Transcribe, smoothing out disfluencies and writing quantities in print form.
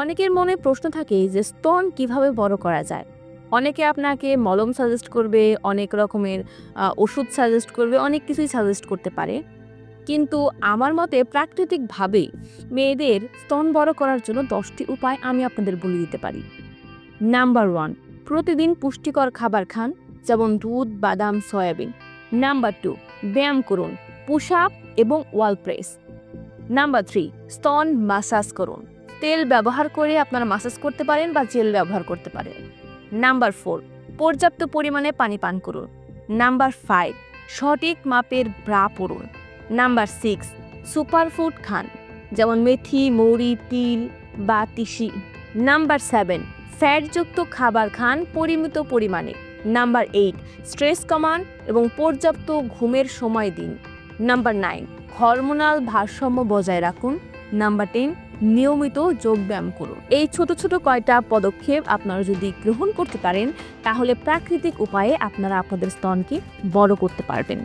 অনেকের মনে প্রশ্ন থাকে যে স্তন কিভাবে বড় করা যায়। অনেকে আপনাকে মলম সাজেস্ট করবে, অনেক রকমের ওষুধ সাজেস্ট করবে, অনেক কিছুই সাজেস্ট করতে পারে। কিন্তু আমার মতে প্রাকৃতিকভাবেই মেয়েদের স্তন বড় করার জন্য 10টি উপায় আমি আপনাদের বলে দিতে পারি। নাম্বার 1, প্রতিদিন পুষ্টিকর খাবার খান, যেমন দুধ, বাদাম, সয়াবিন। নাম্বার 2, ব্যায়াম করুন, পুশ আপ এবং ওয়াল প্রেস। নাম্বার 3, স্তন মাসাজ করুন। তেল ব্যবহার করে আপনারা মাসাজ করতে পারেন বা জেল ব্যবহার করতে পারেন। নাম্বার 4, পর্যাপ্ত পরিমাণে পানি পান করুন। নাম্বার 5, সঠিক মাপের ব্রা পরুন। নাম্বার 6, সুপারফুড খান, যেমন মেথি, মৌরি, তিল বা তিসি। নাম্বার 7, ফ্যাটযুক্ত খাবার খান পরিমিত পরিমাণে। নাম্বার 8, স্ট্রেস কমান এবং পর্যাপ্ত ঘুমের সময় দিন। নাম্বার 9, হরমোনাল ভারসাম্য বজায় রাখুন। নাম্বার 10, নিয়মিত যোগব্যায়াম করুন। এই ছোট ছোট কয়টা পদক্ষেপ আপনারা যদি গ্রহণ করতে পারেন, তাহলে প্রাকৃতিক উপায়ে আপনারা আপনাদের স্তনকে বড় করতে পারবেন।